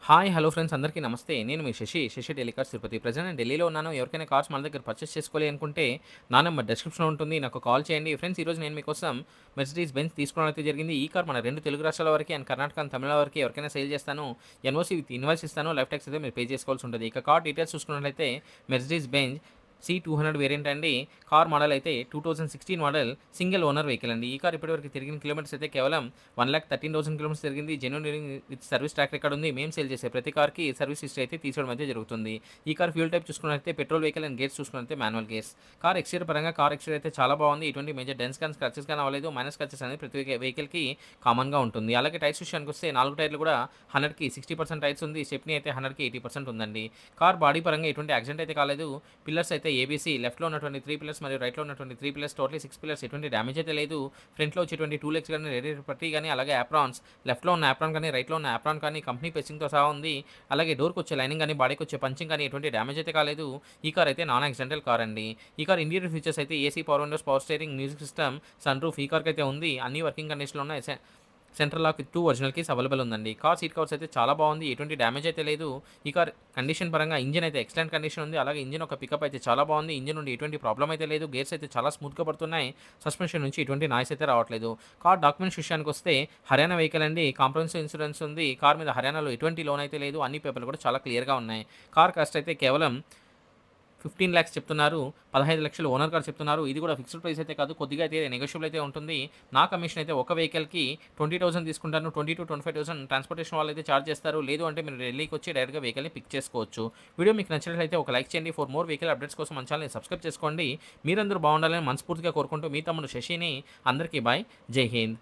Hi! Hello friends అందరికీ నమస్తే. నేను మీ శశి టెలికార్స్ తిరుపతి. ప్రెజెంట్ నేను ఢిల్లీలో ఉన్నాను. ఎవరికైనా కార్స్ మన దగ్గర పర్చేస్ చేసుకోవాలి అనుకుంటే నా నంబర్ డిస్క్రిప్షన్‌లో ఉంటుంది. నాకు కాల్ చేయండి. ఫ్రెండ్స్ ఈరోజు నేను మీకోసం మెర్సిడీస్ బెంజ్ తీసుకోవడం అయితే జరిగింది. ఈ కార్ మన 2 తెలుగు రాష్ట్రాల వరకి అండ్ కర్ణాటక అండ్ తమిళనాడు వరకి ఎవరికైనా సేల్ చేస్తాను. ఎన్ఓసీ విత్ ఇన్వాయిస్ ఇస్తాను. లైఫ్ టాక్స్ అయితే మీరు పే చేసుకోవాల్సి ఉంటది. ఇక కార్ డీటెయిల్స్ చూసుకున్నట్లయితే మెర్సిడీస్ బెంజ్ C200 వేరియంట్ అండి. కార్ మోడల్ అయితే 2016 మోడల్ సింగిల్ ఓనర్ వెహికల్ అండి. ఈ కార్ ఇప్పటివరకు తిరిగిన కిలోమీటర్స్ అయితే కేవలం 1,13,000 కిలోమీటర్స్ తిరిగింది. Genuine with service track record ఉంది. మేము సేల్ చేసే ప్రతి కార్‌కి సర్వీస్ హిస్టరీ అయితే తీసుకోవడం అయితే జరుగుతుంది. ఈ కార్ ఫ్యూయల్ టైప్ చూసుకున్నట్లయితే పెట్రోల్ వెహికల్ అండ్ గేర్స్ చూసుకున్నట్లయితే మాన్యువల్ గేర్స్. కార్ ఎక్స్‌టీరియర్ పరంగా కార్ ఎక్స్‌టీరియర్ అయితే చాలా బాగుంది. ఎటువంటి మేజర్ డెన్స్ కానీ, స్క్రాచెస్ కానీ అవ్వలేదు. మైనర్ స్క్రాచెస్ అనేది ప్రతి వెహికల్‌కి కామన్‌గా ఉంటుంది. అలాగే టైర్స్ విషయానికొస్తే 4 టైర్లు కూడా 100కి 60% టైర్స్ ఉంది. స్టెప్నీ అయితే 100కి 80% ఉందండి. కార్ బాడీ పరంగా ఎటువంటి యాక్సిడెంట్ అయితే కాలేదు. పిల్లర్స్ అయితే ఏబీసీ లెఫ్ట్‌లో ఉన్నటువంటి 3 పిల్లర్స్ మరియు రైట్‌లో ఉన్నటువంటి 3 పిల్లర్స్ టోటల్లీ 6 పిల్లర్స్ ఎటువంటి డ్యామేజ్ అయితే లేదు. ఫ్రంట్‌లో వచ్చేటువంటి 2 లెగ్స్ గాని, రేడియేటర్ పట్టీ గాని, అలాగే యాప్రాన్స్ లెఫ్ట్‌లో ఉన్న యాప్రాన్ కానీ, రైట్‌లో ఉన్న యాప్రాన్ కానీ కంపెనీ పేసింగ్‌తో సహా ఉంది. అలాగే డోర్‌కొచ్చే లైనింగ్ గాని, బాడీకొచ్చే పంచింగ్ కానీ ఎటువంటి డ్యామేజ్ అయితే కాలేదు. ఈ కార్ అయితే నాన్ యాక్సిడెంటల్ కార్ అండి. ఈ కార్ ఇంటీరియర్ ఫీచర్స్ అయితే AC, power windows, power steering, music system, sunroof ఈ కార్‌కైతే ఉంది. అన్ని వర్కింగ్ కండిషన్‌లో ఉన్నాయి. Central lock with 2 original keys available ఉందండి. కార్ సీట్ కవర్స్ అయితే చాలా బాగుంది. ఎటువంటి డ్యామేజ్ అయితే లేదు. ఈ కార్ కండిషన్ పరంగా ఇంజిన్ అయితే ఎక్సలెంట్ కండిషన్ ఉంది. అలాగే ఇంజిన్ ఒక పికప్ అయితే చాలా బాగుంది. ఇంజిన్ నుండి ఎటువంటి ప్రాబ్లమ్ అయితే లేదు. గేర్స్ అయితే చాలా స్మూత్‌గా పడుతున్నాయి. సస్పెన్షన్ నుంచి ఎటువంటి నాయిస్ అయితే రావట్లేదు. కార్ డాక్యుమెంట్స్ విషయానికొస్తే హర్యానా వెహికల్ అండి. కాంప్రహెన్సివ్ ఇన్సూరెన్స్ ఉంది. కార్ మీద హర్యానాలో ఎటువంటి లోన్ అయితే లేదు. అన్ని పేపర్లు కూడా చాలా క్లియర్‌గా ఉన్నాయి. కార్ కాస్ట్ అయితే కేవలం 15,00,000 చెప్తున్నారు. 15,00,000 ఓనర్ గారు చెప్తున్నారు. ఇది కూడా ఫిక్స్డ్ ప్రైస్ అయితే కాదు. కొద్దిగా అయితే నెగోషియబుల్ అయితే ఉంటుంది. నా కమిషన్ అయితే ఒక వెహికల్‌కి 20,000 తీసుకుంటాను. 20,000-25,000 ట్రాన్స్‌పోర్టేషన్ వాళ్ళైతే చార్జ్ చేస్తారు. లేదు అంటే మీరు ఢిల్లీకి వచ్చి డైరెక్ట్‌గా వెహికల్‌ని పిక్ చేసుకోవచ్చు. వీడియో మీకు నచ్చినట్లయితే ఒక లైక్ చేయండి. ఫర్ మోర్ వెహికల్ అప్డేట్స్ కోసం మన ఛానెల్‌ని సబ్స్క్రైబ్ చేసుకోండి. మీరందరూ బాగుండాలని మనస్ఫూర్తిగా కోరుకుంటూ మీ తమ్ముడు శశిని అందరికీ బాయ్. జై హింద్.